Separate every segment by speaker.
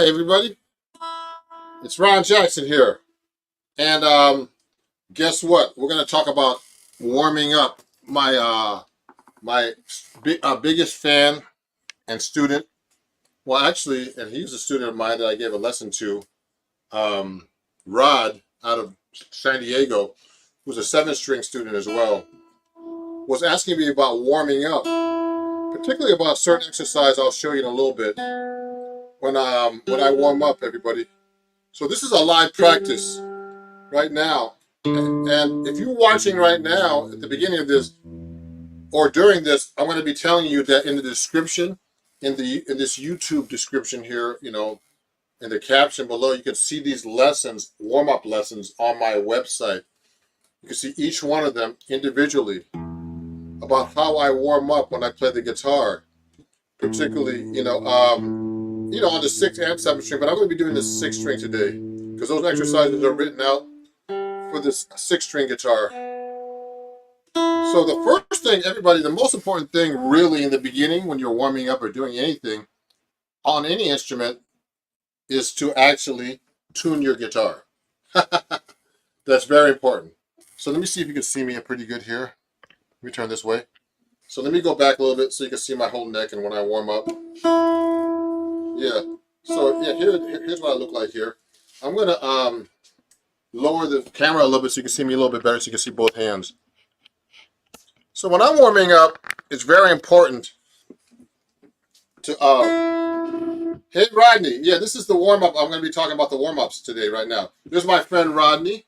Speaker 1: Hi, everybody. It's Ron Jackson here. And guess what? We're going to talk about warming up my biggest fan and student. Well, actually, and he was a student of mine that I gave a lesson to, Rod out of San Diego, who's a 7th-string student as well, was asking me about warming up, particularly about a certain exercise I'll show you in a little bit when I warm up, everybody. So this is a live practice right now. And if you're watching right now at the beginning of this or during this, I'm going to be telling you that in the description, in this YouTube description here, in the caption below, you can see these lessons, warm-up lessons on my website. You can see each one of them individually about how I warm up when I play the guitar, particularly, on the 6th and 7th string, but I'm going to be doing the 6th string today because those exercises are written out for this 6th-string guitar. So the first thing, everybody, the most important thing really in the beginning when you're warming up or doing anything on any instrument is to actually tune your guitar. That's very important. So let me see if you can see me pretty good here. Let me turn this way. So let me go back a little bit so you can see my whole neck and when I warm up. Yeah. So yeah, here's what I look like here. I'm gonna lower the camera a little bit so you can see me a little bit better so you can see both hands. So when I'm warming up, it's very important to hey Rodney, yeah, this is the warm-up. I'm going to be talking about the warm-ups today right now. There's my friend Rodney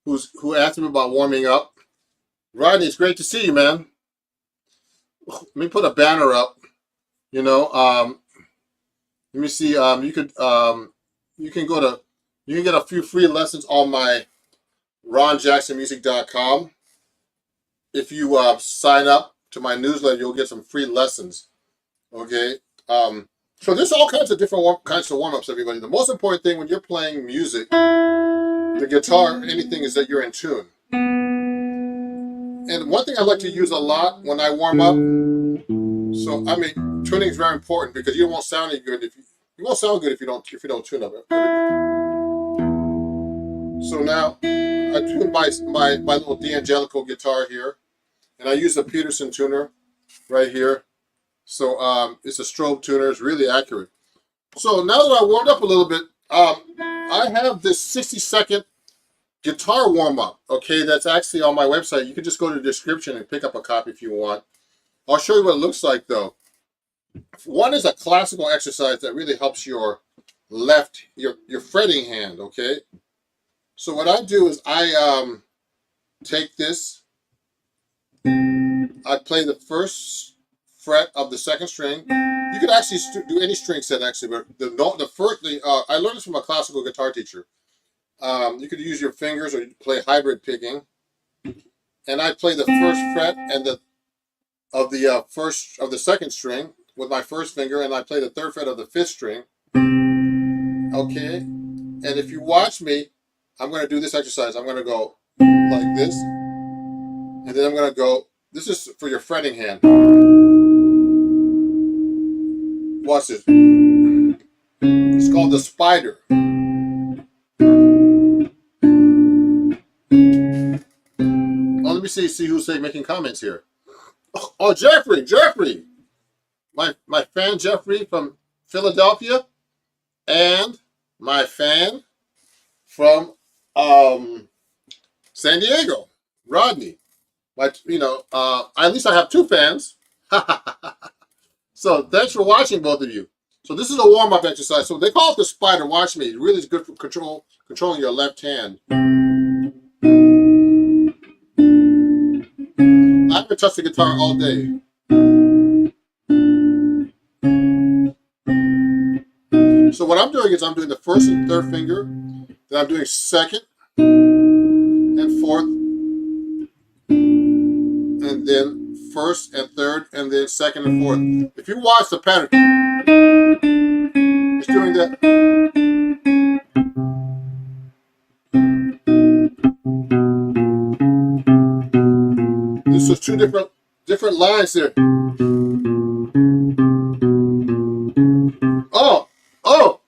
Speaker 1: who asked me about warming up. Rodney, it's great to see you, man. Let me put a banner up. Let me see, you can get a few free lessons on my ronjacksonmusic.com. If you sign up to my newsletter, you'll get some free lessons. Okay. So there's all kinds of different kinds of warm-ups, everybody. The most important thing when you're playing music, the guitar, anything, is that you're in tune. And one thing I like to use a lot when I warm up, tuning is very important because you won't sound any good if you won't sound good if you don't tune up. So now I tune my little D'Angelico guitar here. And I use a Peterson tuner right here. So it's a strobe tuner. It's really accurate. So now that I warmed up a little bit, I have this 60-second guitar warm-up, okay, that's actually on my website. You can just go to the description and pick up a copy if you want. I'll show you what it looks like, though. One is a classical exercise that really helps your your fretting hand, okay? So what I do is I take this, I play the first fret of the 2nd string. You could actually do any string set actually, but I learned this from a classical guitar teacher. You could use your fingers or you could play hybrid picking. And I play the first fret and of the 2nd string with my first finger, and I play the 3rd fret of the 5th string. Okay, and if you watch me, I'm going to do this exercise. I'm going to go like this, and then I'm going to go. This is for your fretting hand. Watch this. It's called the spider. Oh, let me see who's making comments here. Oh, Jeffrey, my fan Jeffrey from Philadelphia, and my fan from San Diego, Rodney. At least I have 2 fans. So thanks for watching, both of you. So this is a warm-up exercise. So they call it the spider. Watch me. It really is good for controlling your left hand. I haven't touched the guitar all day. So what I'm doing is I'm doing the 1st and 3rd finger. Then I'm doing 2nd and 4th. And then 1st and 3rd, and then 2nd and 4th. If you watch the pattern, it's doing that. This is 2 different lines here. Oh,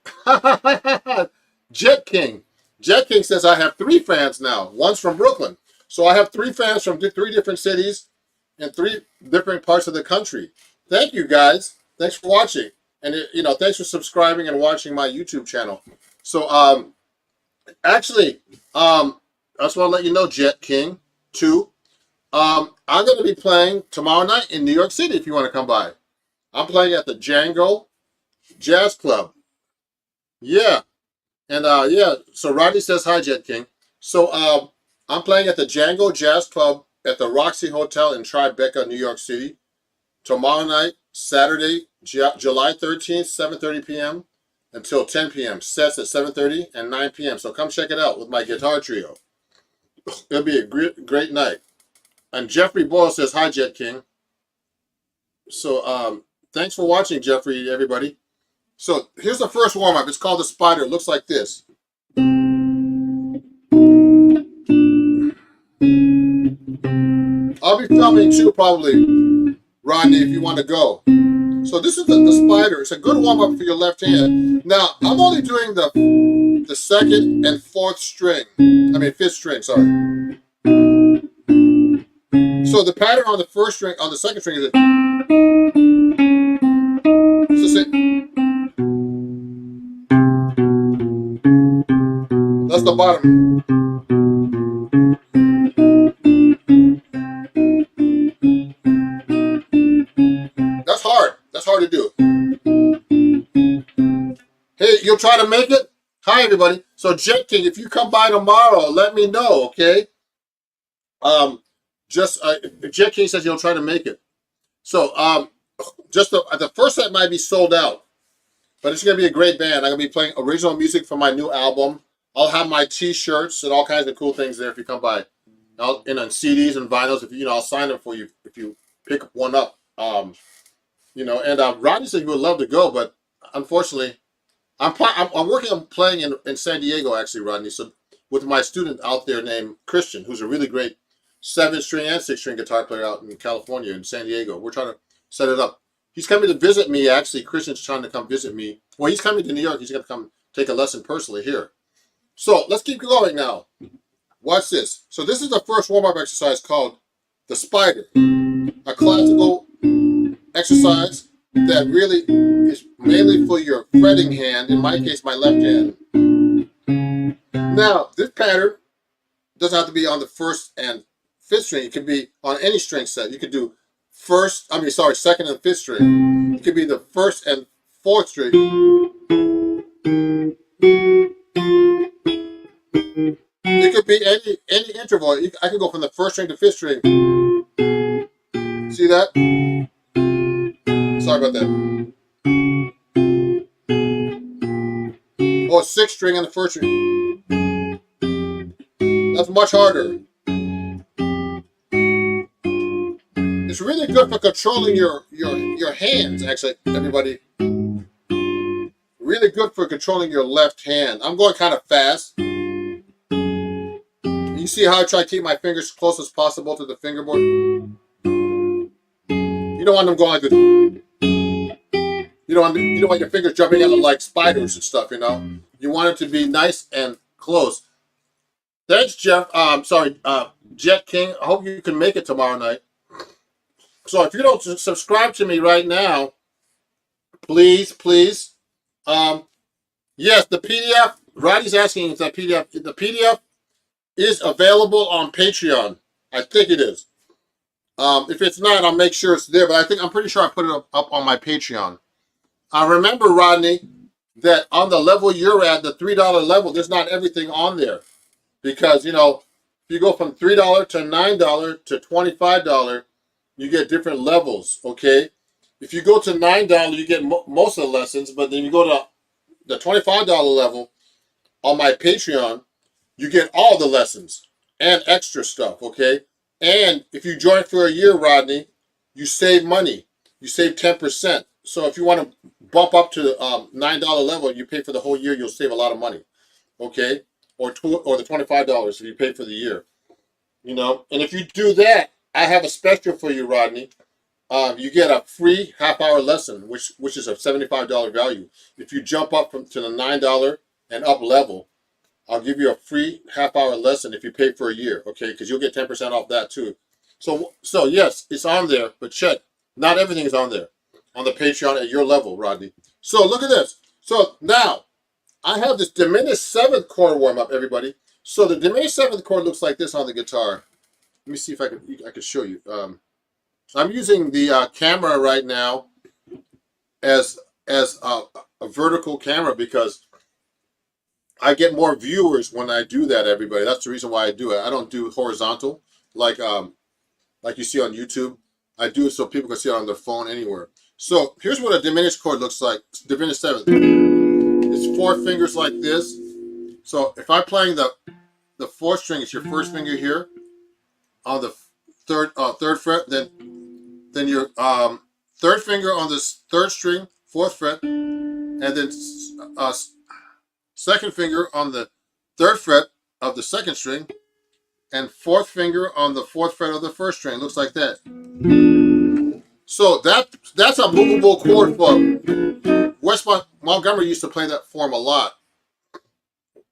Speaker 1: King. Jet King says I have 3 fans now. One's from Brooklyn. So I have 3 fans from 3 different cities in 3 different parts of the country. Thank you, guys. Thanks for watching. And, thanks for subscribing and watching my YouTube channel. So, actually, I just want to let you know, Jet King, too. I'm going to be playing tomorrow night in New York City if you want to come by. I'm playing at the Django Jazz Club. Yeah. And, yeah, so Rodney says hi, Jet King. So, I'm playing at the Django Jazz Club at the Roxy Hotel in Tribeca, New York City. Tomorrow night, Saturday, July 13th, 7:30 p.m. until 10 p.m. Sets at 7:30 and 9 p.m. So come check it out with my guitar trio. It'll be a great night. And Jeffrey Boyle says, hi, Jet King. So thanks for watching, Jeffrey, everybody. So here's the first warm-up. It's called the Spider. It looks like this. I'll be filming too, probably, Rodney, if you want to go. So this is the Spider. It's a good warm-up for your left hand. Now, I'm only doing the 2nd and 4th string. I mean, 5th string, sorry. So the pattern on the 1st string, on the 2nd string is it's the same. That's the bottom. That's hard. That's hard to do. Hey, you'll try to make it? Hi, everybody. So, Jet King, if you come by tomorrow, let me know, okay? Jet King says he'll try to make it. So, just the first set might be sold out, but it's going to be a great band. I'm going to be playing original music from my new album. I'll have my T-shirts and all kinds of cool things there if you come by. And on CDs and vinyls, if I'll sign them for you if you pick one up. And Rodney said he would love to go, but unfortunately, I'm working on playing in San Diego, actually, Rodney. So with my student out there named Christian, who's a really great 7-string and 6-string guitar player out in California, in San Diego. We're trying to set it up. He's coming to visit me, actually. Christian's trying to come visit me. Well, he's coming to New York. He's going to come take a lesson personally here. So let's keep going now. Watch this. So this is the first warm-up exercise called the Spider, a classical exercise that really is mainly for your fretting hand, in my case, my left hand. Now, this pattern doesn't have to be on the 1st and 5th string. It can be on any string set. You could do 2nd and 5th string. It could be the 1st and 4th string. It could be any interval. I can go from the 1st string to 5th string. See that? Sorry about that. Oh, 6th string on the 1st string. That's much harder. It's really good for controlling your hands, actually, everybody. Really good for controlling your left hand. I'm going kind of fast. You see how I try to keep my fingers close as possible to the fingerboard? You don't want them going like this. You don't want your fingers jumping out like spiders and stuff, You want it to be nice and close. Thanks, Jeff. Jet King. I hope you can make it tomorrow night. So if you don't subscribe to me right now, please. Yes, the PDF. Roddy's asking if that PDF. The PDF is available on Patreon. I think it is. If it's not, I'll make sure it's there. But I'm pretty sure I put it up on my Patreon. Remember, Rodney, that on the level you're at, the $3 level, there's not everything on there. Because, if you go from $3 to $9 to $25, you get different levels, okay? If you go to $9, you get most of the lessons, but then you go to the $25 level on my Patreon, you get all the lessons and extra stuff, okay? And if you join for a year, Rodney, you save money. You save 10%. So if you want to bump up to the $9 level, you pay for the whole year, you'll save a lot of money, okay? Or the $25 if you pay for the year, And if you do that, I have a special for you, Rodney. You get a free half-hour lesson, which is a $75 value. If you jump up to the $9 and up level, I'll give you a free half-hour lesson if you pay for a year, okay? Because you'll get 10% off that too. So yes, it's on there, but check. Not everything is on there on the Patreon at your level, Rodney. So look at this. So now I have this diminished seventh chord warm up, everybody. So the diminished seventh chord looks like this on the guitar. Let me see if I can show you. I'm using the camera right now as a vertical camera because I get more viewers when I do that, everybody. That's the reason why I do it. I don't do horizontal like you see on YouTube. I do it so people can see it on their phone anywhere. So here's what a diminished chord looks like. Diminished seventh. It's 4 fingers like this. So if I'm playing the fourth string, it's your first finger here on the third fret. Then your third finger on this third string, fourth fret, and then second finger on the third fret of the second string, and fourth finger on the fourth fret of the first string. Looks like that. So that's a movable chord for Wes Montgomery used to play that form a lot.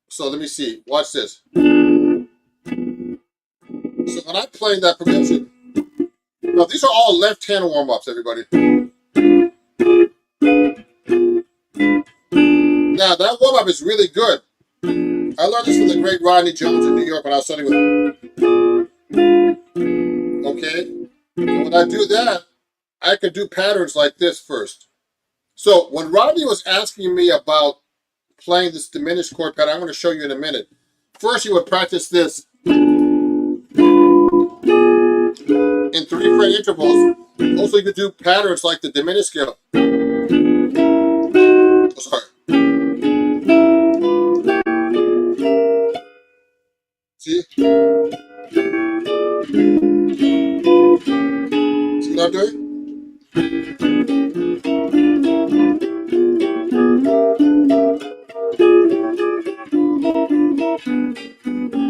Speaker 1: So let me see. Watch this. So when I'm playing that progression, now these are all left-hand warm-ups, everybody. Now that warm-up is really good. I learned this from the great Rodney Jones in New York when I was studying with him. Okay? And when I do that, I could do patterns like this first. So when Rodney was asking me about playing this diminished chord pattern, I'm going to show you in a minute. First, he would practice this in 3-fret intervals. Also, you could do patterns like the diminished scale. Oh, sorry. See? See what I'm doing?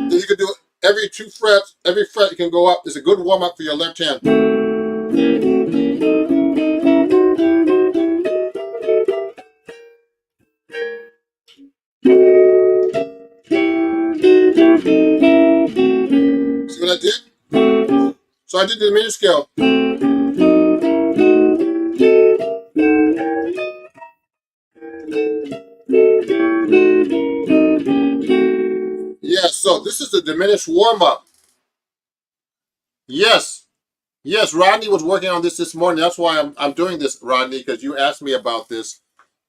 Speaker 1: Then you can do it every 2 frets. Every fret you can go up. It's a good warm up for your left hand. See what I did? So I did the diminished scale. Yes, so this is the diminished warm-up. Yes, yes, Rodney was working on this morning. That's why I'm doing this, Rodney, because you asked me about this.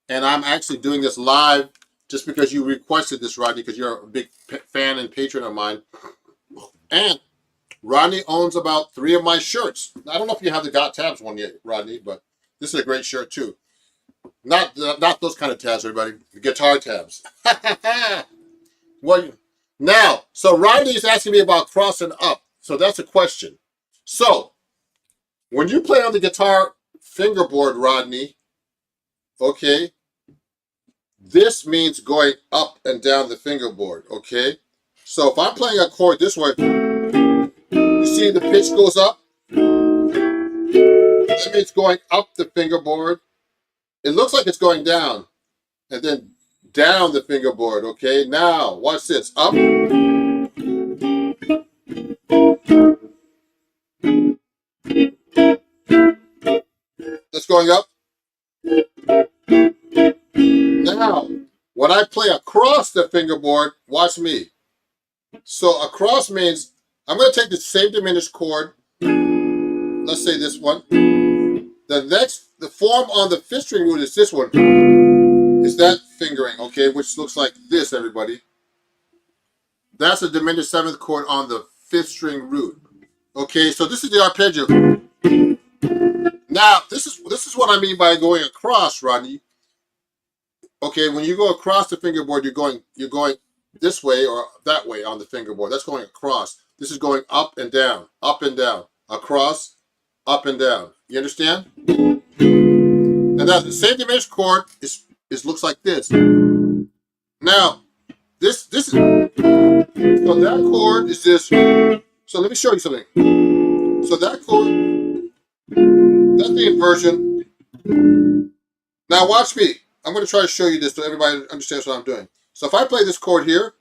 Speaker 1: And I'm actually doing this live just because you requested this, Rodney, because you're a big fan and patron of mine. And Rodney owns about 3 of my shirts. I don't know if you have the Got Tabs one yet, Rodney, but this is a great shirt too. Not those kind of tabs, everybody. The guitar tabs. Well, now, so Rodney is asking me about crossing up. So that's a question. So when you play on the guitar fingerboard, Rodney, okay, this means going up and down the fingerboard, okay? So if I'm playing a chord this way, you see the pitch goes up? That means going up the fingerboard. It looks like it's going down. And then down the fingerboard, okay? Now, watch this. Up. That's going up. Now, when I play across the fingerboard, watch me. So across means I'm going to take the same diminished chord. Let's say this one. The form on the 5th string root is this one. Is that fingering, okay? Which looks like this, everybody. That's a diminished 7th chord on the 5th string root. Okay, so this is the arpeggio. Now, this is what I mean by going across, Rodney. Okay, when you go across the fingerboard, you're going this way or that way on the fingerboard. That's going across. This is going up and down, across, up and down. You understand? And that the same diminished chord looks like this. Now, this is so that chord is this. So let me show you something. So that chord, that's the inversion. Now watch me. I'm going to try to show you this so everybody understands what I'm doing. So if I play this chord here,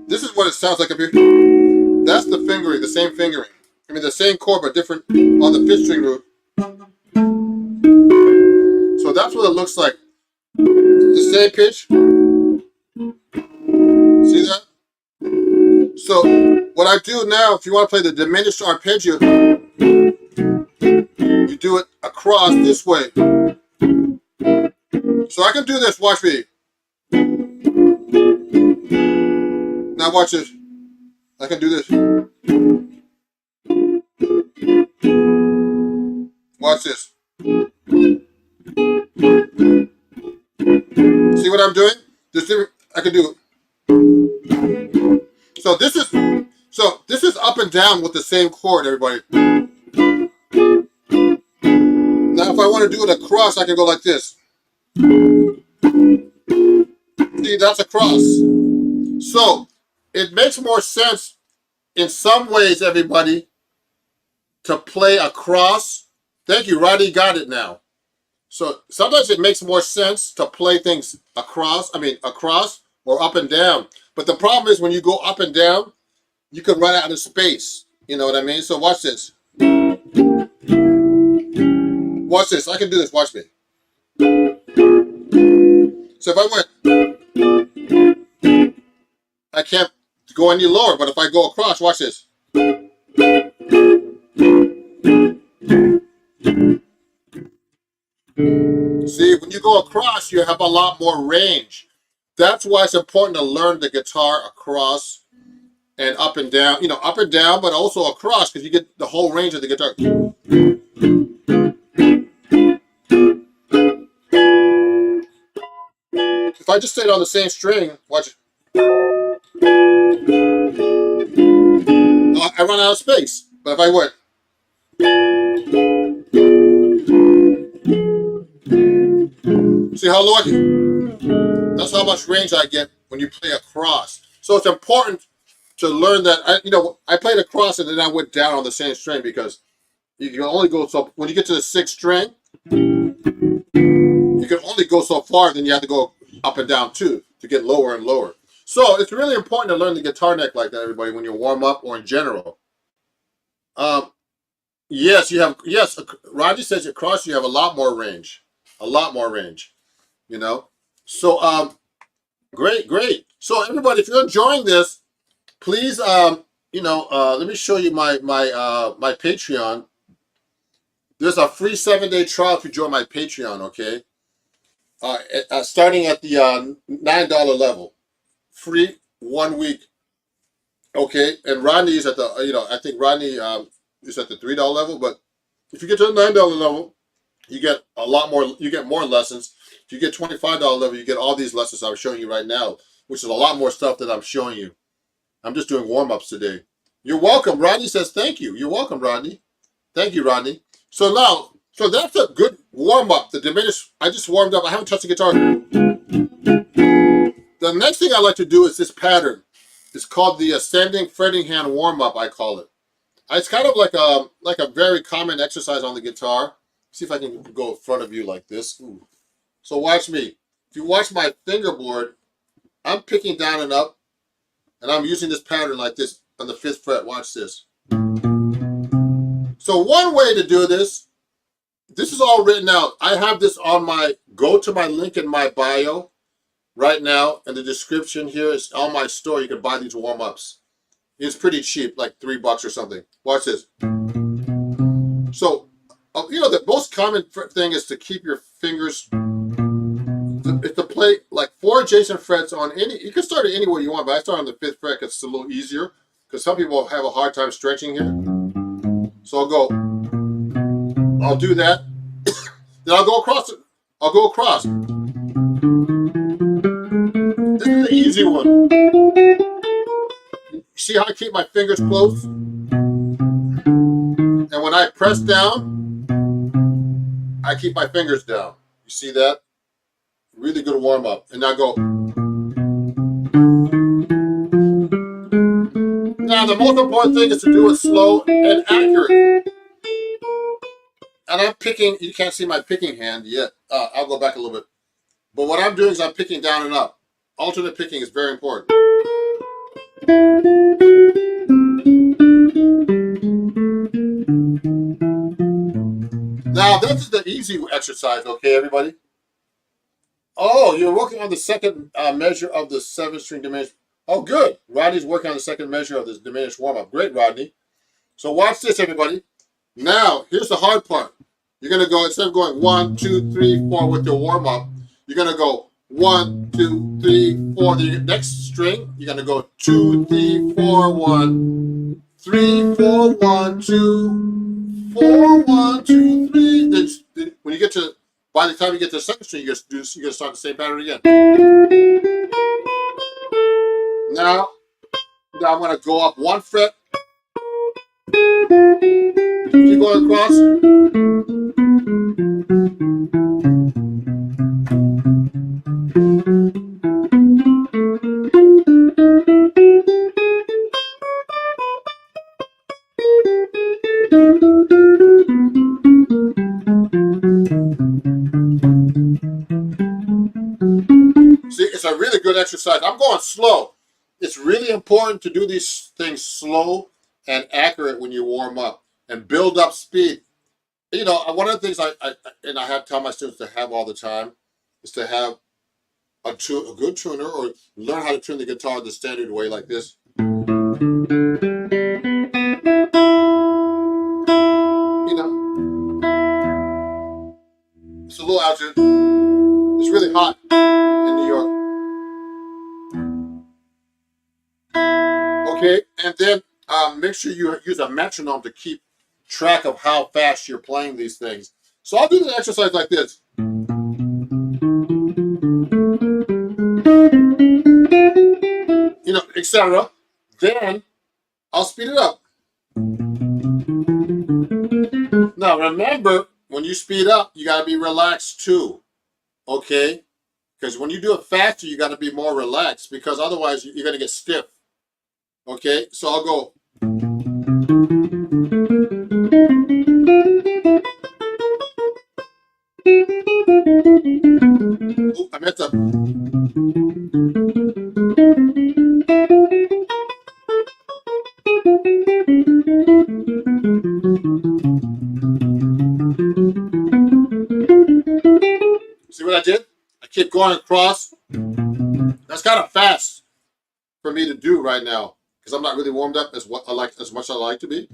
Speaker 1: this is what it sounds like up here. That's the fingering, the same fingering. I mean, the same chord, but different on the fifth string root. So that's what it looks like. The same pitch. See that? So what I do now, if you want to play the diminished arpeggio, you do it across this way. So I can do this. Watch me. Now watch this. I can do this. Watch this. See what I'm doing? I can do it. So this is up and down with the same chord, everybody. Now if I want to do it across, I can go like this. See, that's across. So it makes more sense in some ways, everybody, to play across. Thank you, Roddy got it now. So sometimes it makes more sense to play things across or up and down. But the problem is when you go up and down, you can run out of space. You know what I mean? So watch this. Watch this. I can do this. Watch me. So if I went, I can't go any lower. But if I go across, watch this. See, when you go across, you have a lot more range. That's why it's important to learn the guitar across and up and down. You know, up and down, but also across, because you get the whole range of the guitar. If I just stayed on the same string, watch it. I run out of space. But if I went, see how low I can? That's how much range I get when you play across. So it's important to learn that. I played across and then I went down on the same string because you can only go so. When you get to the sixth string, you can only go so far. Then you have to go up and down too to get lower and lower. So it's really important to learn the guitar neck like that, everybody, when you warm up or in general. Yes, you have. Yes, Roger says across you have a lot more range. A lot more range. You know. So great, great. So everybody, if you're enjoying this, please let me show you my Patreon. There's a free 7-day trial if you join my Patreon. Okay. Starting at the $9 level, free 1 week. Okay, and Rodney is at the I think Rodney is at the $3 level, but if you get to the $9 level, you get a lot more. You get more lessons. If you get $25 level, you get all these lessons I'm showing you right now, which is a lot more stuff that I'm showing you. I'm just doing warm-ups today. You're welcome. Rodney says thank you. You're welcome, Rodney. Thank you, Rodney. So that's a good warm-up. The diminished. I just warmed up. I haven't touched the guitar. The next thing I like to do is this pattern. It's called the ascending fretting hand warm-up, I call it. It's kind of like a very common exercise on the guitar. See if I can go in front of you like this. Ooh. So watch me. If you watch my fingerboard, I'm picking down and up, and I'm using this pattern like this on the 5th fret. Watch this. So one way to do this is all written out. I have this on go to my link in my bio right now, and the description here is on my store. You can buy these warm-ups. It's pretty cheap, like $3 or something. Watch this. So, the most common thing is to keep your fingers, to play like 4 adjacent frets on any, you can start it anywhere you want, but I start on the 5th fret because it's a little easier, because some people have a hard time stretching here. So I'll do that. Then I'll go across it. I'll go across. This is the easy one. See how I keep my fingers close? And when I press down, I keep my fingers down. You see that? Really good warm up. And now go. Now the most important thing is to do it slow and accurate. And I'm picking, you can't see my picking hand yet. I'll go back a little bit. But what I'm doing is I'm picking down and up. Alternate picking is very important. Now, this is the easy exercise, okay, everybody? Oh, you're working on the second measure of the 7-string diminished. Oh, good. Rodney's working on the second measure of this diminished warm-up. Great, Rodney. So watch this, everybody. Now, here's the hard part. You're going to go, instead of going 1, 2, 3, 4 with your warm-up, you're going to go 1, 2, 3, 4. The next string, you're going to go 2, 3, 4, 1, 3, 4, 1, 2, 4, 1, 2, 3. Then when you get to, by the time you get to the second string, you're going to start the same pattern again. Now I'm going to go up 1 fret. Keep going across. See, it's a really good exercise. I'm going slow. It's really important to do these things slow and accurate when you warm up and build up speed. You know, one of the things I have to tell my students to have all the time is to have a good tuner, or learn how to tune the guitar the standard way, like this. You know, it's a little altitude. It's really hot in New York. Okay, and then make sure you use a metronome to keep track of how fast you're playing these things. So I'll do the exercise like this. You know, etc. Then I'll speed it up. Now remember, when you speed up, you got to be relaxed too. Okay? Because when you do it faster, you got to be more relaxed, because otherwise you're going to get stiff. Okay? So I'll go. Oh, I meant to. See what I did? I keep going across. That's kind of fast for me to do right now, because I'm not really warmed up as much as I like to be.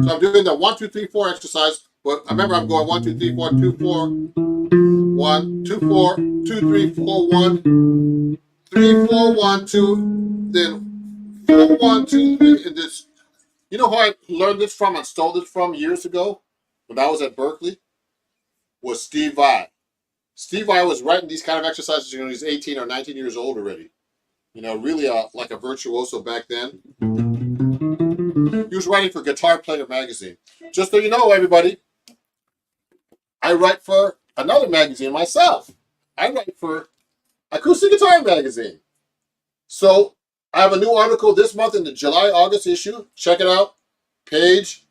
Speaker 1: So I'm doing the 1, 2, 3, 4 exercise. But remember, I'm going 1, 2, 3, 4, 2, 4, 1, 2, 4, 2, 3, 4, 1, 3, 4, 1, 2, then 4, 1, 2, 3, and this. You know who I learned this from and stole this from years ago when I was at Berkeley? Was Steve Vai. Steve Vai was writing these kind of exercises when he was 18 or 19 years old already. You know, really like a virtuoso back then. He was writing for Guitar Player magazine. Just so you know, everybody, I write for another magazine myself. I write for Acoustic Guitar magazine. So I have a new article this month in the July-August issue. Check it out. Page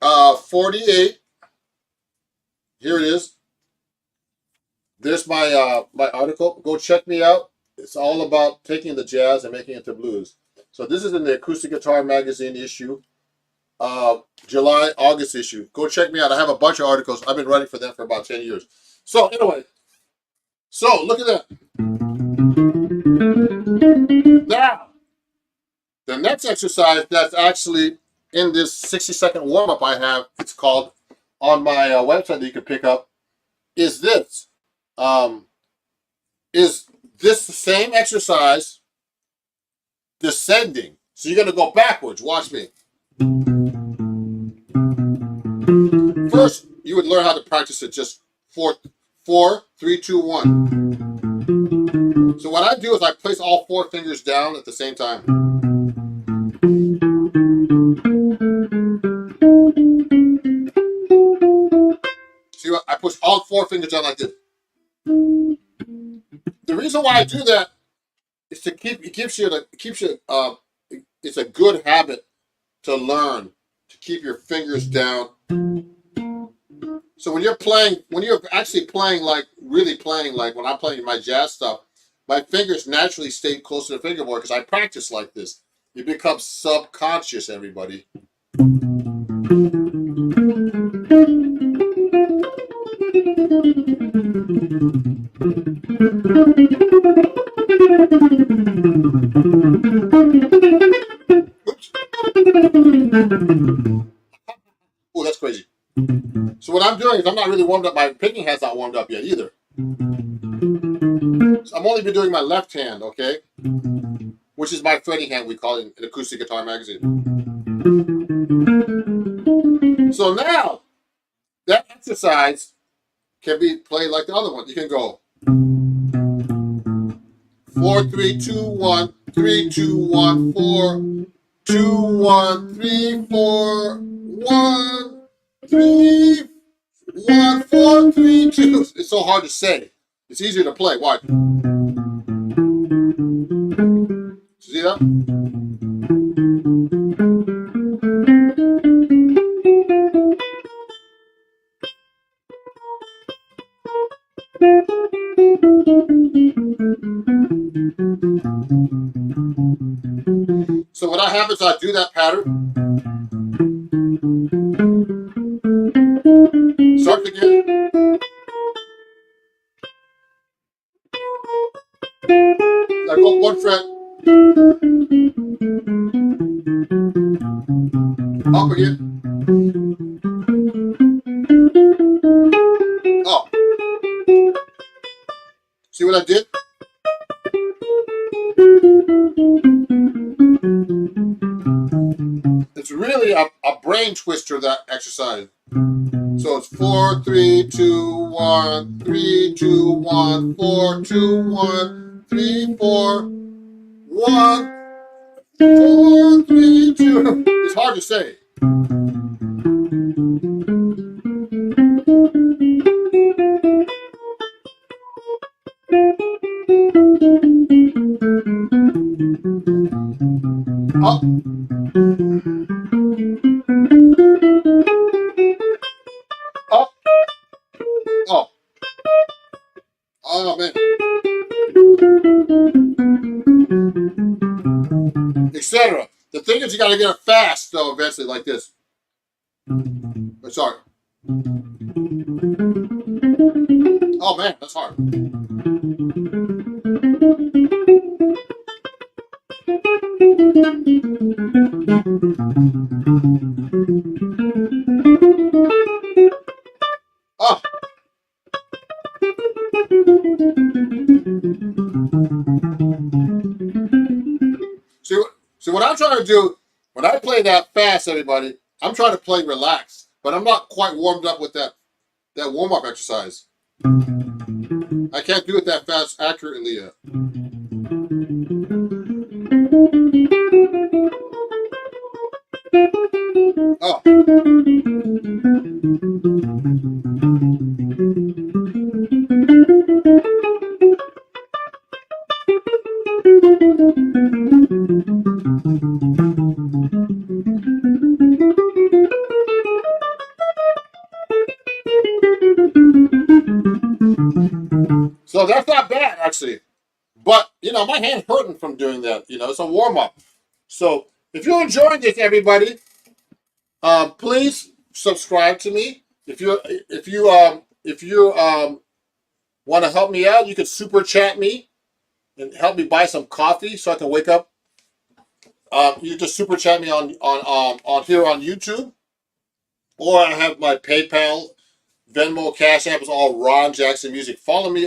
Speaker 1: 48. Here it is. There's my my article. Go check me out. It's all about taking the jazz and making it to blues. So this is in the Acoustic Guitar magazine issue. July-August issue. Go check me out. I have a bunch of articles. I've been writing for them for about 10 years. So anyway, so look at that. Now, the next exercise that's actually in this 60-second warm-up I have, it's called, on my website that you can pick up, is this. Is this the same exercise descending? So you're going to go backwards. Watch me. First, you would learn how to practice it just 4, 3, 2, 1. So what I do is I place all 4 fingers down at the same time. See what? I push all 4 fingers down like this. The reason why I do that is to keep, it's a good habit to learn to keep your fingers down. So when you're actually playing, like really playing, like when I'm playing my jazz stuff, my fingers naturally stay close to the fingerboard because I practice like this. It becomes subconscious, everybody. Oops. Oh, that's crazy. So what I'm doing is I'm not really warmed up. My picking hand's not warmed up yet either. So I'm only been doing my left hand, okay? Which is my fretting hand, we call it in Acoustic Guitar Magazine. So now, that exercise can be played like the other one. You can go 4, 3, 2, 1, 3, 2, 1, 4, 2, 1, 3, 4, 1, 3, 1, 4, 3, 2. It's so hard to say. It's easier to play. Watch. See that? So what I have is I do that pattern. Start again. I go 1 fret. Up again. Up. See what I did? It's really a brain twister, that exercise. So it's 4, 3, 2, 1, 3, 2, 1, 4, 2, 1, 3, 4, 1, 4, 3, 2. It's hard to say. Up. Up. Up. Oh, man. Etc. The thing is, you got to get it fast, though, eventually, like this. Sorry. Oh, man, that's hard. Oh. See what I'm trying to do, when I play that fast, everybody, I'm trying to play relaxed, but I'm not quite warmed up with that warm-up exercise. I can't do it that fast accurately yet. Oh. So that's not bad, actually. But, my hand's hurting from doing that. It's a warm-up. So if you're enjoying this, everybody, please subscribe to me. If you want to help me out, you can super chat me and help me buy some coffee so I can wake up. You just super chat me on here on YouTube, or I have my PayPal, Venmo, Cash App is all Ron Jackson Music. Follow me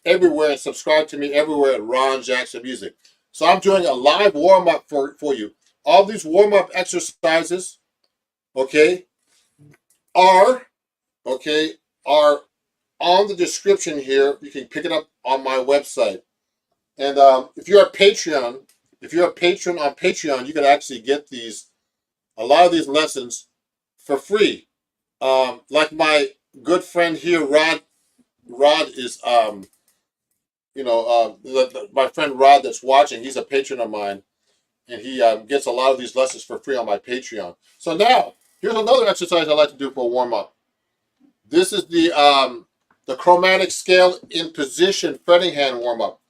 Speaker 1: everywhere and subscribe to me everywhere at Ron Jackson Music. So I'm doing a live warm up for you. All these warm up exercises, okay, are on the description here. You can pick it up on my website. And if you're a patron on Patreon, you can actually get a lot of these lessons for free. Like my good friend here, Rod is, my friend Rod that's watching, he's a patron of mine, and he gets a lot of these lessons for free on my Patreon. So now, here's another exercise I like to do for a warm-up. This is the chromatic scale in position fretting hand warm up.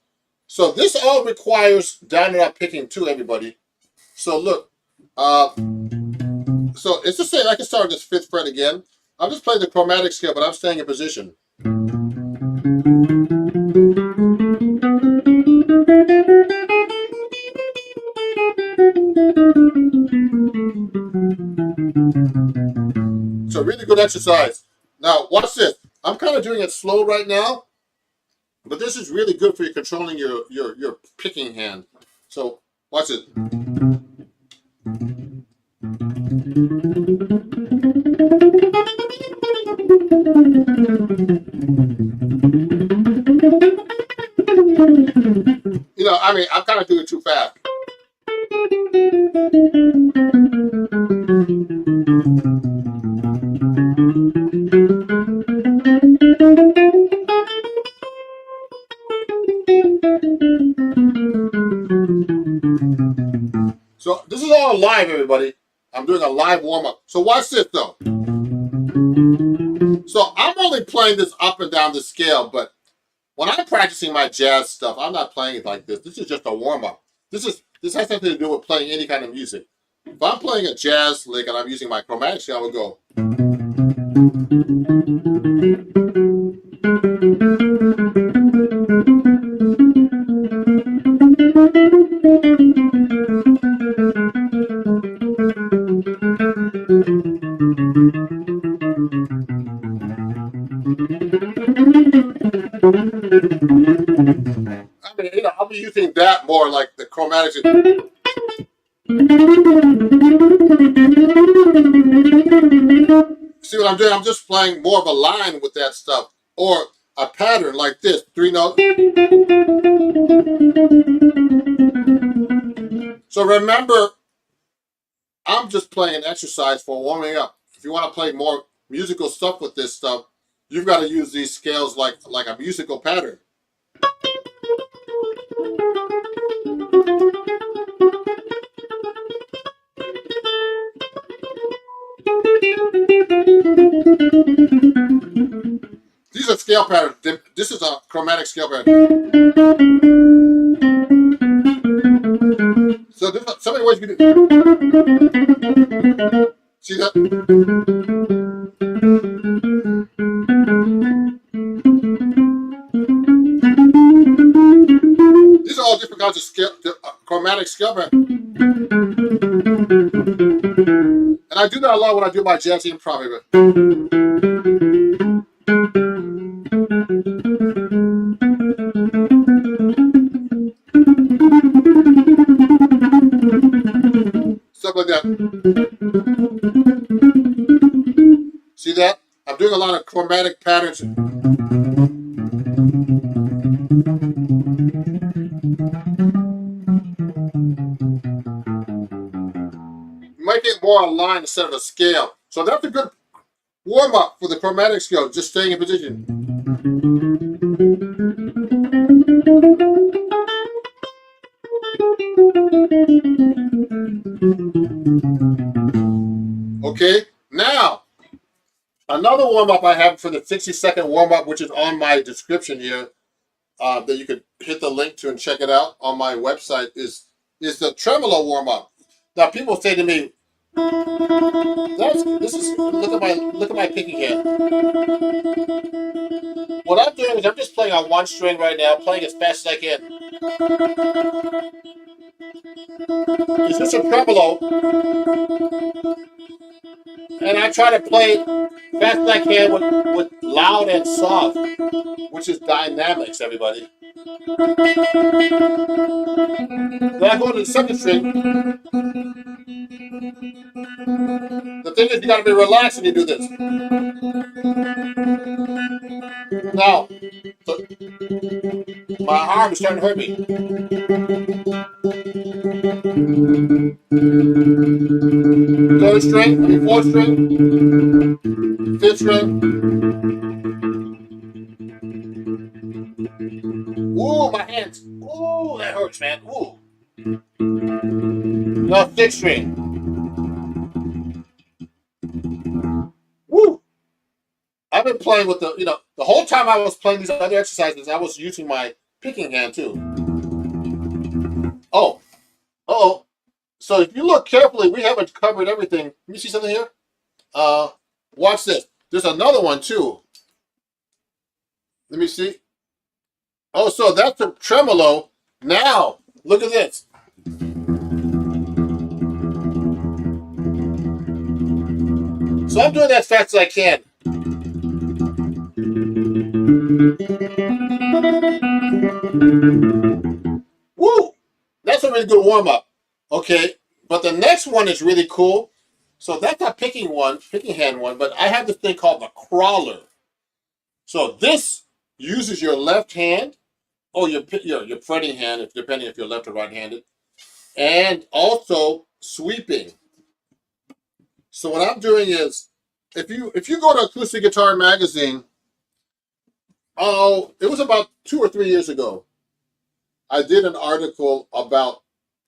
Speaker 1: So this all requires down and up picking too, everybody. So look, so it's the same. I can start this 5th fret again. I'm just playing the chromatic scale, but I'm staying in position. So really good exercise. Now watch this. I'm kind of doing it slow right now, but this is really good for you controlling your picking hand. So watch it. You know, I mean, I'm kind of doing it too fast. So this is all live, everybody. I'm doing a live warm-up. So watch this, though. So I'm only playing this up and down the scale, but when I'm practicing my jazz stuff, I'm not playing it like this. This is just a warm-up. This has nothing to do with playing any kind of music. If I'm playing a jazz lick and I'm using my chromatic scale, I would go. I mean, you know, I'll be using that more like the chromatic. See what I'm doing? I'm just playing more of a line with that stuff, or a pattern like this, 3 notes. So remember, I'm just playing an exercise for warming up. If you want to play more musical stuff with this stuff, you've got to use these scales like a musical pattern. These are scale patterns. This is a chromatic scale pattern. So there's so many ways you can do. See that? These are all different kinds of scale, chromatic scale patterns. And I do that a lot when I do my jazz improv. Stuff like that. See that? I'm doing a lot of chromatic patterns. You might get more on line instead of a scale. So that's a good warm-up for the chromatic scale, just staying in position. Okay, now another warm-up I have for the 60-second warm-up, which is on my description here, that you could hit the link to and check it out on my website, is the tremolo warm-up. Now people say to me, look at my picking hand. What I'm doing is I'm just playing on one string right now, playing as fast as I can. Is this a tremolo? And I try to play fast as I can with loud and soft, which is dynamics, everybody. Then I go to the 2nd string. The thing is, you got to be relaxed when you do this. Now, my arm is starting to hurt me. 3rd string, 4th string, 5th string. Ooh, my hands. Ooh, that hurts, man. Ooh. No, 6th string. Woo! I've playing with the, the whole time I was playing these other exercises, I was using my picking hand too. Oh, oh. So if you look carefully, we haven't covered everything. Can you see something here? Watch this. There's another one too. Let me see. Oh, so that's a tremolo. Now, look at this. So I'm doing that as fast as I can. Woo! That's a really good warm-up. Okay, but the next one is really cool. So that's a picking hand one, but I have this thing called the crawler. So this uses your left hand, or your fretting hand, depending if you're left or right-handed, and also sweeping. So what I'm doing is, if you go to Acoustic Guitar Magazine, it was about 2 or 3 years ago, I did an article about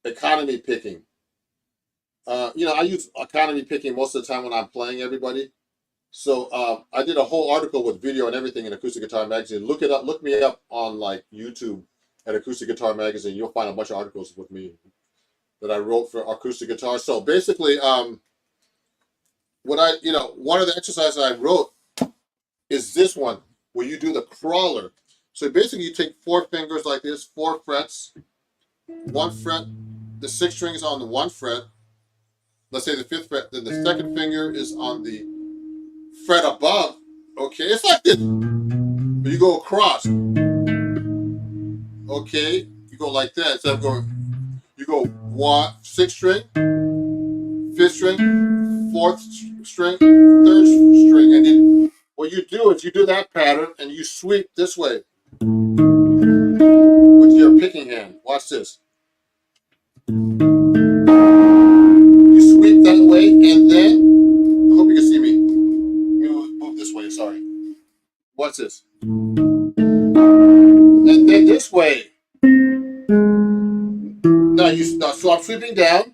Speaker 1: economy picking. I use economy picking most of the time when I'm playing everybody. So I did a whole article with video and everything in Acoustic Guitar Magazine. Look it up. Look me up on like YouTube at Acoustic Guitar Magazine. You'll find a bunch of articles with me that I wrote for acoustic guitar. So basically, one of the exercises I wrote is this one where you do the crawler. So basically, you take 4 fingers like this, 4 frets, 1 fret. The 6th string is on the 1 fret. Let's say the 5th fret. Then the 2nd finger is on the fret above. Okay, it's like this. But you go across. Okay, you go like that. Instead of going, you go 6th string, 5th string, 4th string, 3rd string, and then what you do is you do that pattern and you sweep this way with your picking hand. Watch this. You sweep that way, and then I hope you can see me. Let me move this way. Sorry. Watch this. And then this way. So I'm sweeping down.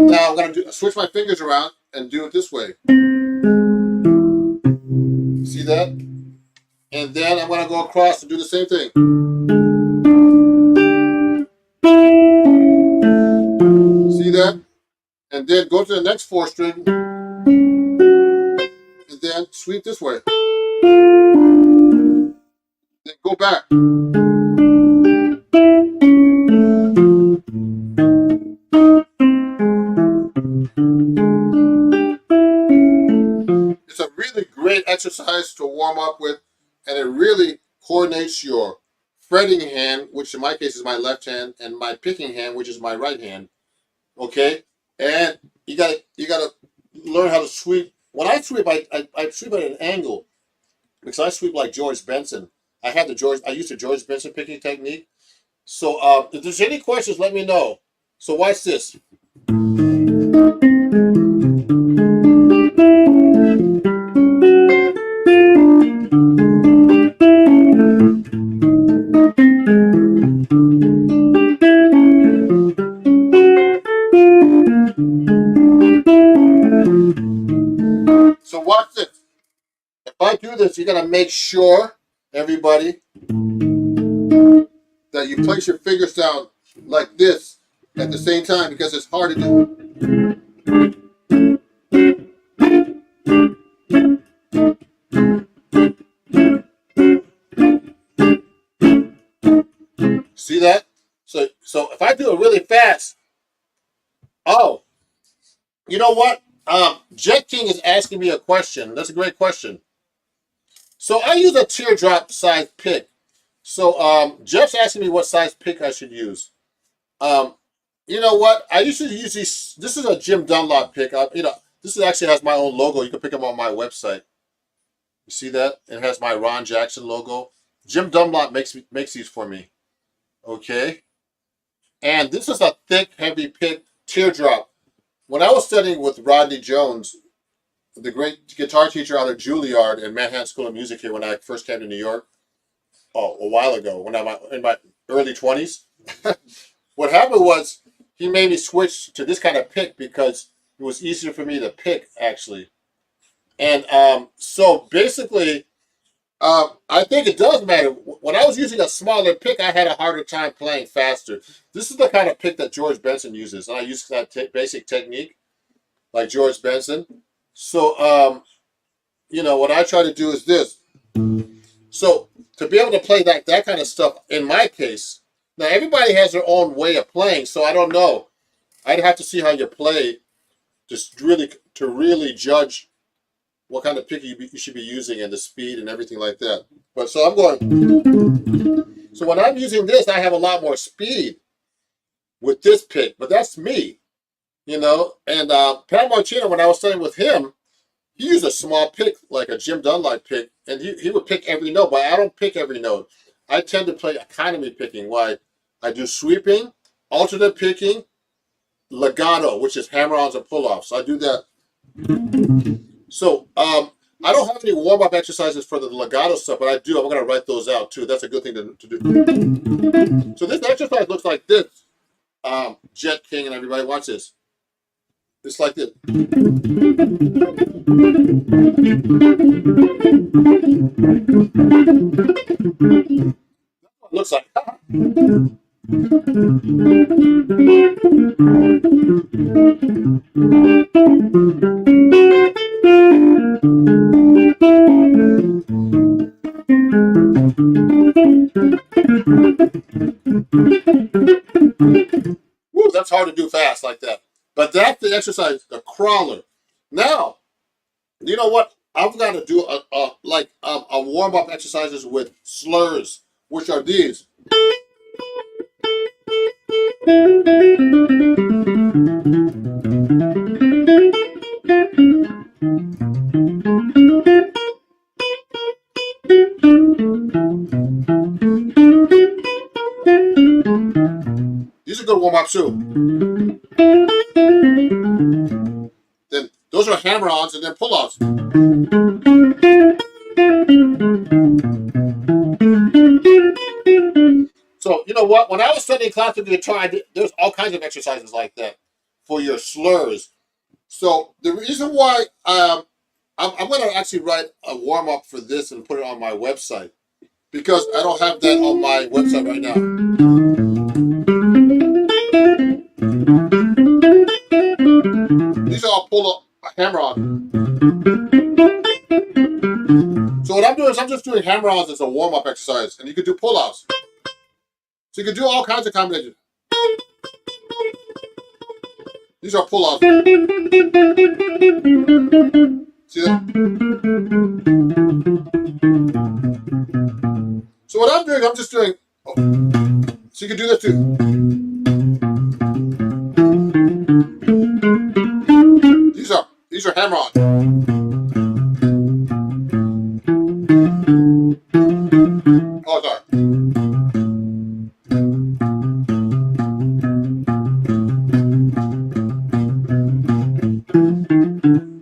Speaker 1: Now I'm gonna switch my fingers around and do it this way. See that? And then I'm gonna go across and do the same thing. See that? And then go to the next 4th string. And then sweep this way. Then go back. It's a really great exercise to warm up with, and it really coordinates your fretting hand, which in my case is my left hand, and my picking hand, which is my right hand. Okay, and you gotta learn how to sweep. When I sweep, I sweep at an angle because I sweep like George Benson. I use the George Benson picking technique. So if there's any questions, let me know. So watch this. So watch this. If I do this, you're going to make sure, everybody, that you place your fingers down like this at the same time because it's hard to do. See that? So if I do it really fast, oh, you know what? Jet King is asking me a question. That's a great question. So I use a teardrop size pick. So Jeff's asking me what size pick I should use. You know what? I usually use these. This is a Jim Dunlop pick. This actually has my own logo. You can pick them on my website. You see that? It has my Ron Jackson logo. Jim Dunlop makes these for me. Okay. And this is a thick, heavy pick, teardrop. When I was studying with Rodney Jones, the great guitar teacher out of Juilliard and Manhattan School of Music here when I first came to New York, a while ago, when I'm in my early 20s, what happened was he made me switch to this kind of pick because it was easier for me to pick, actually. And so basically, I think it does matter. When I was using a smaller pick, I had a harder time playing faster. This is the kind of pick that George Benson uses, and I use that basic technique like George Benson. So, what I try to do is this. So to be able to play that kind of stuff, in my case, now everybody has their own way of playing, so I don't know. I'd have to see how you play, just really to really judge what kind of pick you should be using and the speed and everything like that. But so I'm going. So when I'm using this, I have a lot more speed with this pick, but that's me, And Pat Martino, when I was studying with him, he used a small pick, like a Jim Dunlop pick, and he would pick every note, but I don't pick every note. I tend to play economy picking, why I do sweeping, alternate picking, legato, which is hammer-ons and pull-offs. I do that. So I don't have any warm-up exercises for the legato stuff, but I do. I'm going to write those out, too. That's a good thing to do. So this exercise looks like this. Jet King and everybody, watch this. It's like this. Looks like. Woo, that's hard to do fast like that. But that's the exercise, the crawler. Now, you know what? I've got to do a warm-up exercises with slurs, which are these. These are good warm-ups too. Then those are hammer-ons and then pull-offs. So you know what? When I was studying classical guitar, there's all kinds of exercises like that for your slurs. So the reason why I'm going to actually write a warm-up for this and put it on my website, because I don't have that on my website right now. These are all pull-up hammer-on. So what I'm doing is I'm just doing hammer-ons as a warm-up exercise, and you could do pull-offs. So you can do all kinds of combinations. These are pull-offs. See that? So what I'm doing, I'm just doing. Oh. So you can do this too. These are hammer-on. Oh, sorry.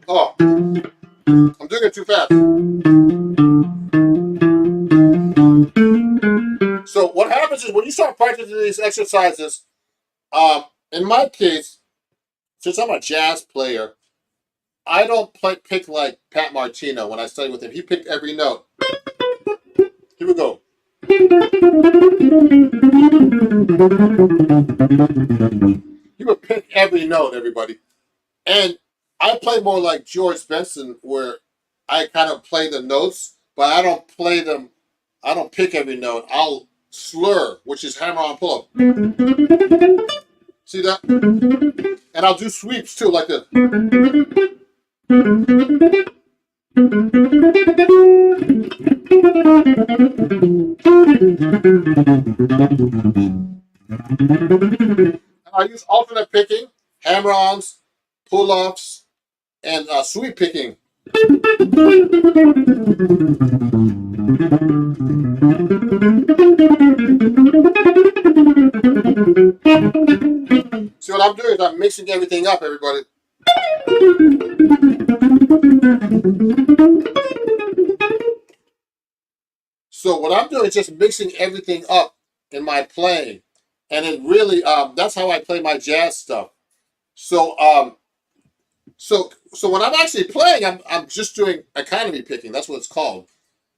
Speaker 1: Oh, I'm doing it too fast. So what happens is when you start practicing these exercises, in my case, since I'm a jazz player, I don't pick like Pat Martino when I study with him. He picked every note. Here we go. He would pick every note, everybody. And I play more like George Benson, where I kind of play the notes, but I don't play them. I don't pick every note. I'll slur, which is hammer on pull up. See that? And I'll do sweeps too, like this. I use alternate picking, hammer-ons, pull-offs, and sweep picking. See what I'm doing is I'm mixing everything up, everybody. So what I'm doing is just mixing everything up in my playing. And it really, that's how I play my jazz stuff. So So when I'm actually playing, I'm just doing economy picking. That's what it's called.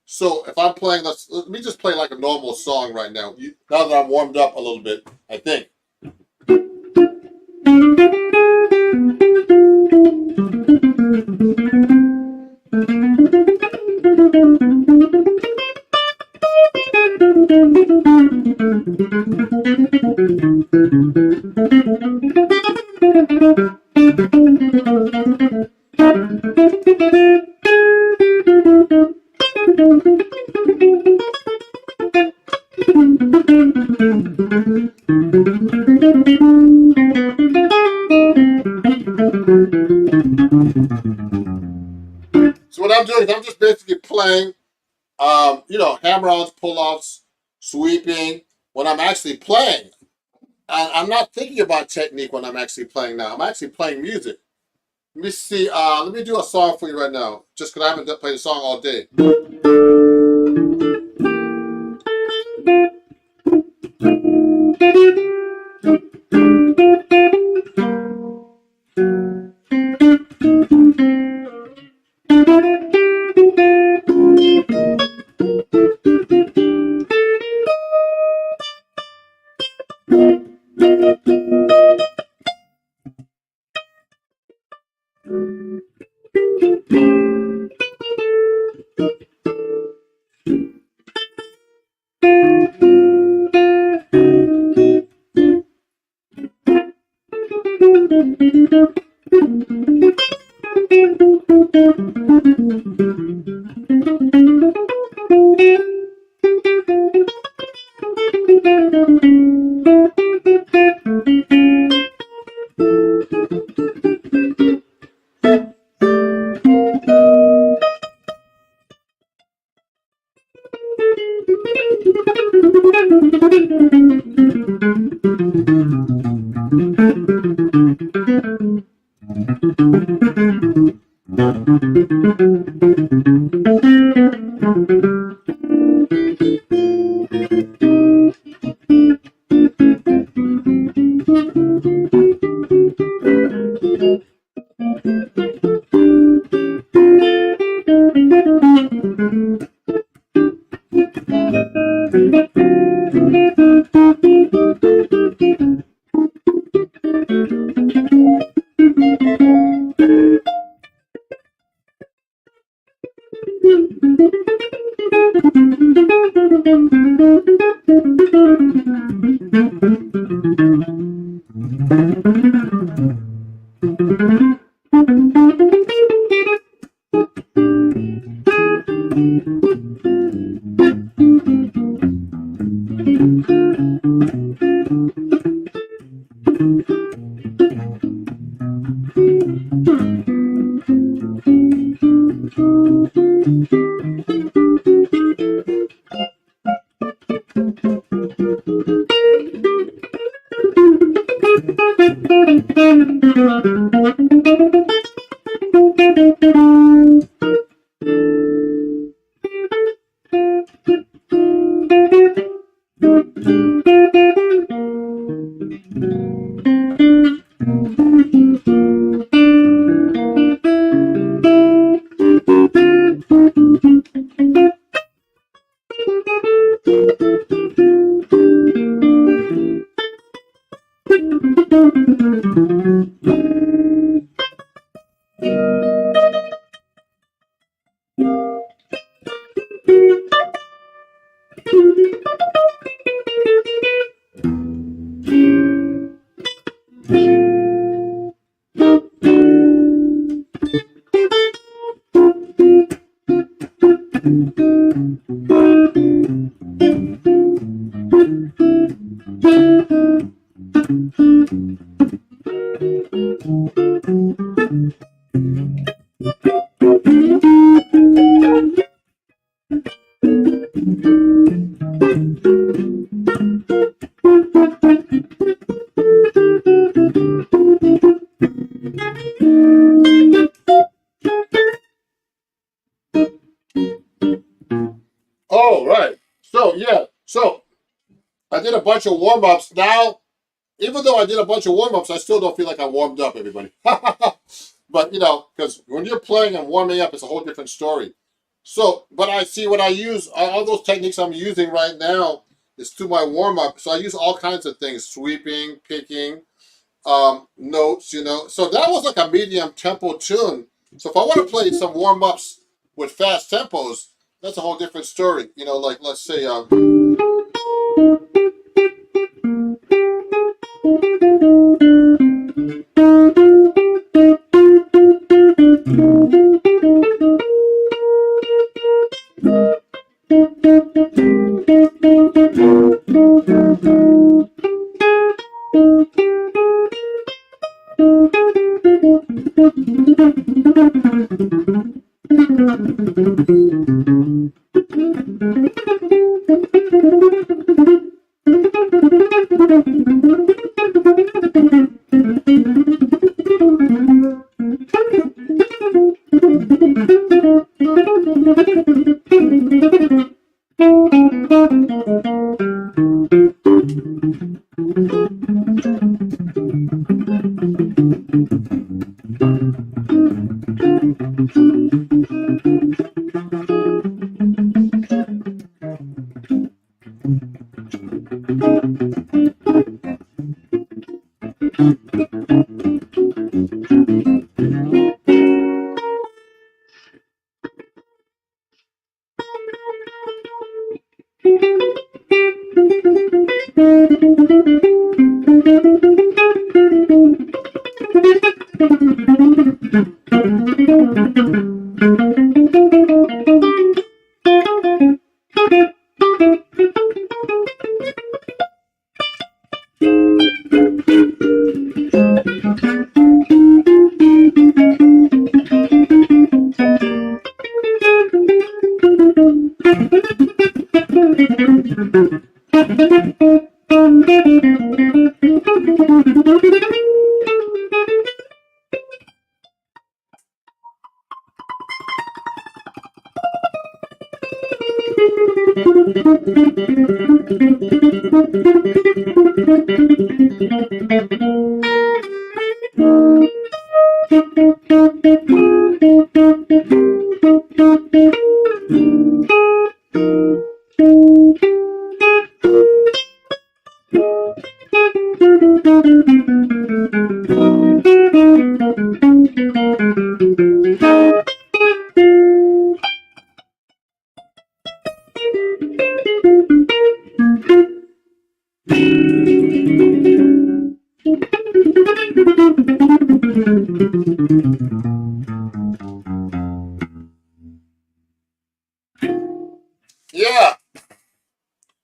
Speaker 1: So if I'm playing, let me just play like a normal song right now. Now that I'm warmed up a little bit, I think. So what I'm doing is I'm just basically playing, hammer-ons, pull-offs, sweeping. When I'm actually playing, I'm not thinking about technique when I'm actually playing now. I'm actually playing music. Let me see. Let me do a song for you right now, just because I haven't played a song all day. Oh, right. So, yeah. So, I did a bunch of warm-ups. Now, even though I did a bunch of warm-ups, I still don't feel like I warmed up, everybody. But, because when you're playing and warming up, it's a whole different story. So, but I see what I use, all those techniques I'm using right now is to my warm up. So I use all kinds of things, sweeping, picking, notes, So that was like a medium tempo tune. So if I want to play some warm ups with fast tempos, that's a whole different story. Like let's say, yeah.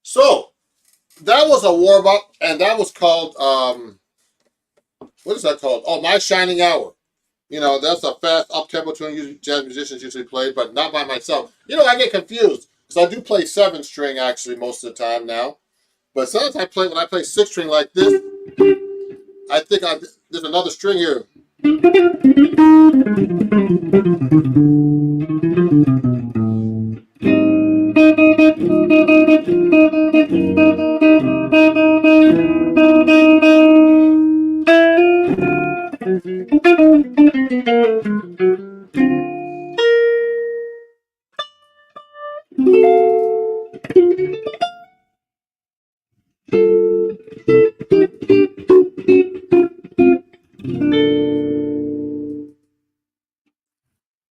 Speaker 1: So that was a warm up, and that was called what is that called? Oh, My Shining Hour. That's a fast up tempo tune jazz musicians usually play, but not by myself. I get confused because I do play 7 string actually most of the time now. But sometimes when I play 6 string like this, I think there's another string here.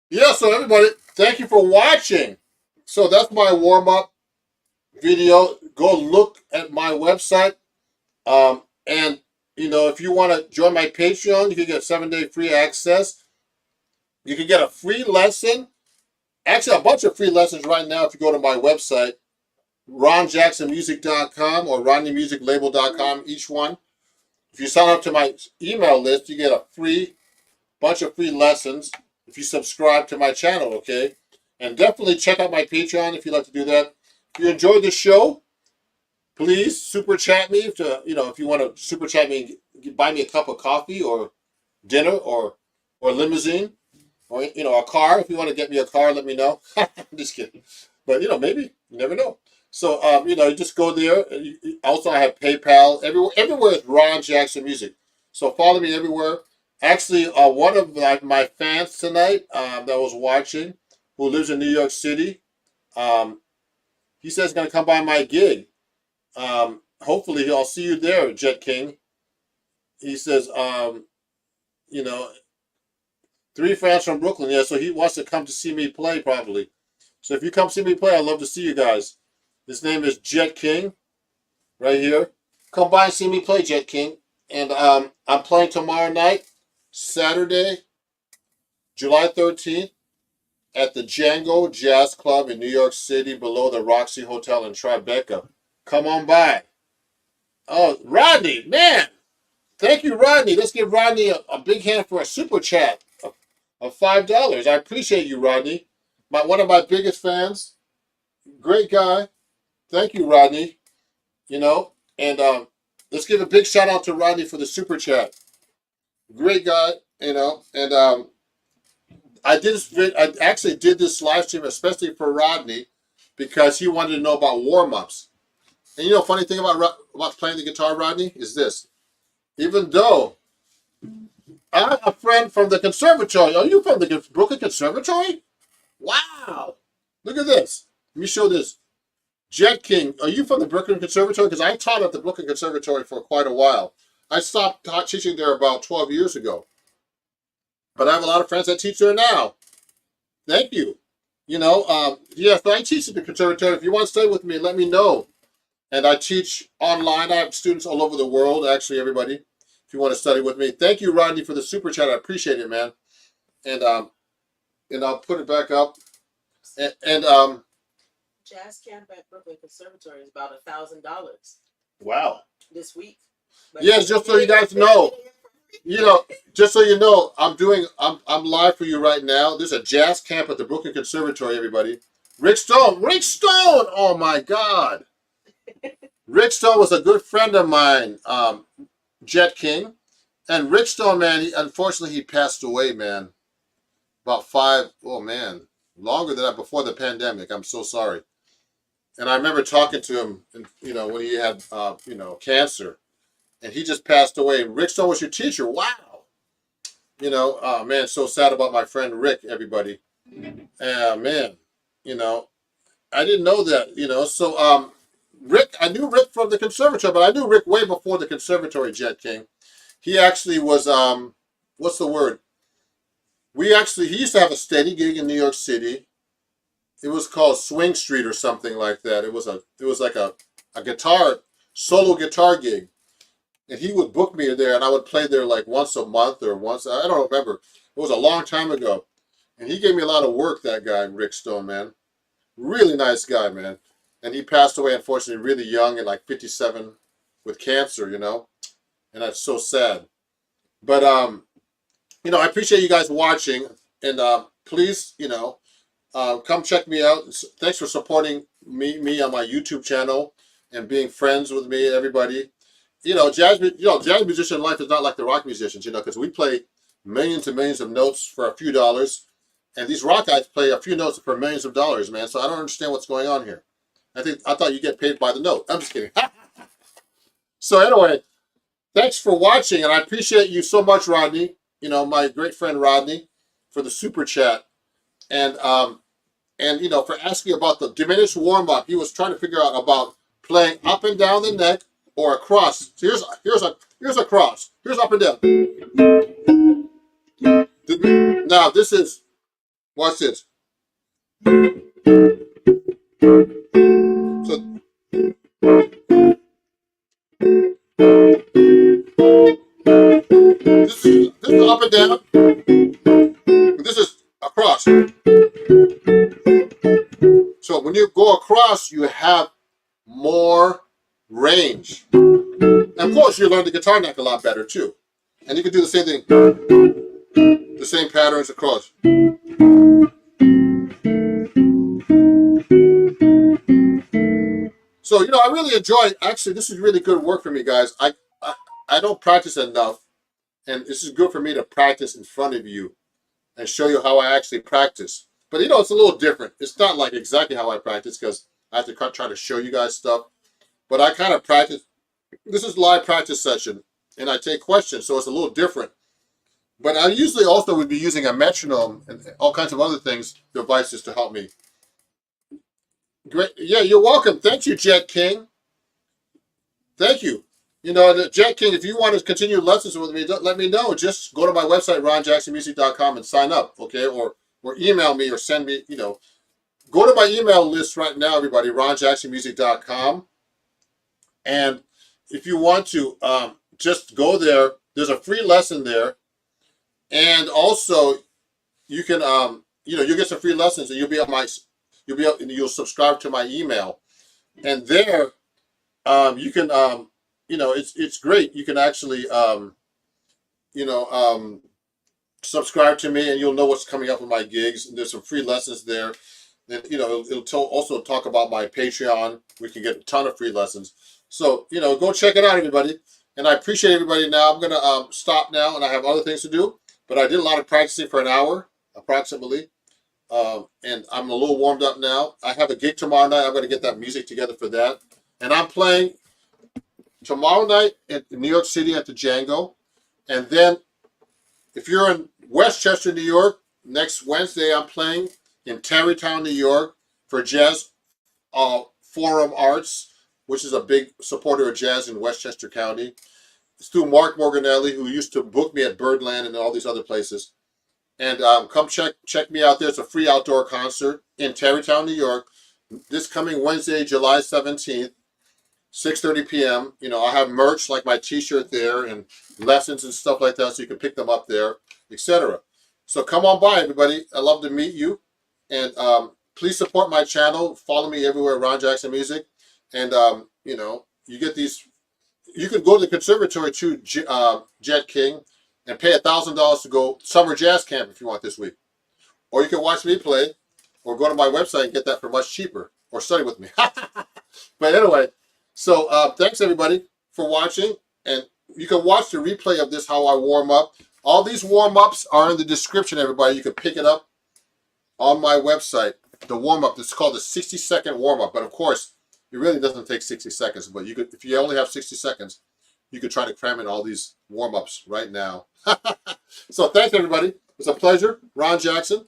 Speaker 1: Yeah, so everybody, thank you for watching. So that's my warm-up video. Go look at my website. And, if you want to join my Patreon, you can get 7-day free access. You can get a free lesson. Actually, a bunch of free lessons right now if you go to my website, ronjacksonmusic.com or ronniemusiclabel.com, each one. If you sign up to my email list, you get a bunch of free lessons if you subscribe to my channel, okay? And definitely check out my Patreon if you'd like to do that. If you enjoyed the show, please super chat me if you want to super chat me, buy me a cup of coffee or dinner or limousine or a car. If you want to get me a car, let me know. I'm just kidding. But maybe you never know. So you just go there. Also, I have PayPal. Everywhere is Ron Jackson Music. So follow me everywhere. Actually, one of my fans tonight that was watching, who lives in New York City, um, he says he's going to come by my gig. Hopefully, I'll see you there, Jet King. He says, you know, three fans from Brooklyn. Yeah, so he wants to come to see me play probably. So if you come see me play, I'd love to see you guys. His name is Jet King, right here. Come by and see me play, Jet King. And I'm playing tomorrow night, Saturday, July 13th, at the Django Jazz Club in New York City below the Roxy Hotel in Tribeca. Come on by. Oh, Rodney, man. Thank you, Rodney. Let's give Rodney a big hand for a super chat of $5. I appreciate you, Rodney. One of my biggest fans. Great guy. Thank you, Rodney. You know, and let's give a big shout out to Rodney for the super chat. Great guy, you know, and I actually did this live stream especially for Rodney because he wanted to know about warm-ups. And you know, funny thing about playing the guitar, Rodney, is this. Even though I'm a friend from the conservatory. Are you from the Brooklyn Conservatory? Wow. Look at this. Let me show this. Jet King, are you from the Brooklyn Conservatory? Because I taught at the Brooklyn Conservatory for quite a while. I stopped teaching there about 12 years ago. But I have a lot of friends that teach there now. Thank you. You know, yes, I teach at the conservatory. If you want to stay with me, let me know. And I teach online. I have students all over the world, actually, everybody. If you want to study with me. Thank you, Rodney, for the super chat. I appreciate it, man. And I'll put it back up. And
Speaker 2: Jazz camp at Brooklyn Conservatory is about $1,000
Speaker 1: wow.
Speaker 2: this week.
Speaker 1: Yes, just so you guys know. You know, just so you know, I'm live for you right now. There's a jazz camp at the Brooklyn Conservatory, everybody. Rick Stone! Oh my God! Rick Stone was a good friend of mine, Jet King. And Rick Stone, man, unfortunately he passed away, man. About longer than that, before the pandemic. I'm so sorry. And I remember talking to him, you know, when he had, you know, cancer. And he just passed away. Rick Stone was your teacher. Wow. You know, man, so sad about my friend Rick, everybody. Man, you know, I didn't know that, you know. So, Rick, I knew Rick from the conservatory, but I knew Rick way before the conservatory, Jet King. He actually was, what's the word? He used to have a steady gig in New York City. It was called Swing Street or something like that. It was like a solo guitar gig. And he would book me there, and I would play there like once a month or once. I don't remember. It was a long time ago. And he gave me a lot of work, that guy, Rick Stone, man. Really nice guy, man. And he passed away, unfortunately, really young at like 57 with cancer, you know. And that's so sad. But, you know, I appreciate you guys watching. And please, you know, come check me out. Thanks for supporting me on my YouTube channel and being friends with me, everybody. You know, jazz musician life is not like the rock musicians, you know, because we play millions and millions of notes for a few dollars, and these rock guys play a few notes for millions of dollars, man. So I don't understand what's going on here. I thought you get paid by the note. I'm just kidding. So anyway, thanks for watching, and I appreciate you so much, Rodney. You know, my great friend Rodney, for the super chat, and you know, for asking about the diminished warm up. He was trying to figure out about playing up and down the neck or across. So here's a cross. Here's up and down. Now this is, watch this. So this is up and down. This is across. So when you go across, you have more range. And of course, you learn the guitar neck a lot better too. And you can do the same thing, the same patterns across. So, you know, I really enjoy, actually, this is really good work for me, guys. I don't practice enough, and this is good for me to practice in front of you and show you how I actually practice. But, you know, it's a little different. It's not like exactly how I practice because I have to try to show you guys stuff. But I kind of practice. This is live practice session, and I take questions, so it's a little different. But I usually also would be using a metronome and all kinds of other things, devices to help me. Great. Yeah, you're welcome. Thank you, Jet King. Thank you. You know, Jet King, if you want to continue lessons with me, let me know. Just go to my website, ronjacksonmusic.com, and sign up, okay? Or email me or send me, you know, go to my email list right now, everybody, ronjacksonmusic.com. And if you want to, just go there. There's a free lesson there. And also, you can, you know, you'll get some free lessons and you'll subscribe to my email. And there, you can, you know, it's great. You can actually, you know, subscribe to me and you'll know what's coming up with my gigs. And there's some free lessons there. And, you know, also talk about my Patreon. We can get a ton of free lessons. So, you know, go check it out, everybody. And I appreciate everybody now. I'm going to stop now, and I have other things to do. But I did a lot of practicing for an hour, approximately. And I'm a little warmed up now. I have a gig tomorrow night. I'm going to get that music together for that. And I'm playing tomorrow night in New York City at the Django. And then if you're in Westchester, New York, next Wednesday I'm playing in Tarrytown, New York for Jazz Forum Arts, which is a big supporter of jazz in Westchester County. It's through Mark Morganelli, who used to book me at Birdland and all these other places. And come check me out there. It's a free outdoor concert in Tarrytown, New York, this coming Wednesday, July 17th, 6:30 p.m. You know, I have merch like my T-shirt there and lessons and stuff like that, so you can pick them up there, etc. So come on by, everybody. I'd love to meet you. And please support my channel. Follow me everywhere, Ron Jackson Music. And, you know, you get these. You could go to the conservatory too, Jet King, and pay $1,000 to go summer jazz camp if you want this week. Or you can watch me play, or go to my website and get that for much cheaper, or study with me. But anyway, so thanks everybody for watching, and you can watch the replay of this, how I warm up. All these warm-ups are in the description, everybody. You can pick it up on my website. The warm-up, it's called the 60-second warm-up, but of course, it really doesn't take 60 seconds, but you could, if you only have 60 seconds, you could try to cram in all these warm-ups right now. So thanks, everybody. It's a pleasure. Ron Jackson.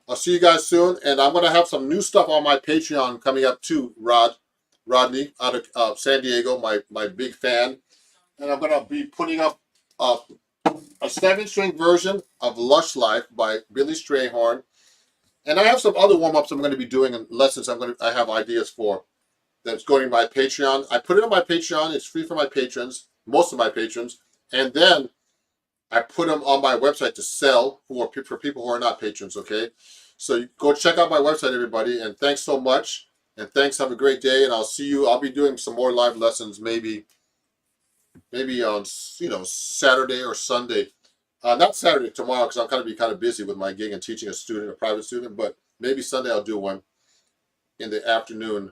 Speaker 1: I'll see you guys soon, and I'm going to have some new stuff on my Patreon coming up too, Rodney, out of San Diego, my big fan. And I'm going to be putting up a 7-string version of Lush Life by Billy Strayhorn. And I have some other warm-ups I'm going to be doing and lessons I have ideas for. That's going to my Patreon. I put it on my Patreon. It's free for my patrons, most of my patrons. And then I put them on my website to sell for people who are not patrons, okay? So go check out my website, everybody. And thanks so much. And thanks. Have a great day. And I'll see you. I'll be doing some more live lessons maybe on, you know, Saturday or Sunday. Not Saturday, tomorrow, because I'm going to be kind of busy with my gig and teaching a private student. But maybe Sunday I'll do one in the afternoon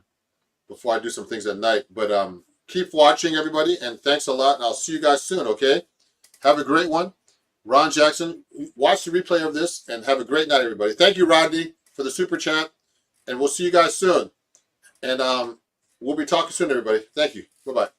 Speaker 1: before I do some things at night. But keep watching, everybody, and thanks a lot, and I'll see you guys soon, okay? Have a great one. Ron Jackson, watch the replay of this, and have a great night, everybody. Thank you, Rodney, for the super chat, and we'll see you guys soon. And we'll be talking soon, everybody. Thank you. Bye-bye.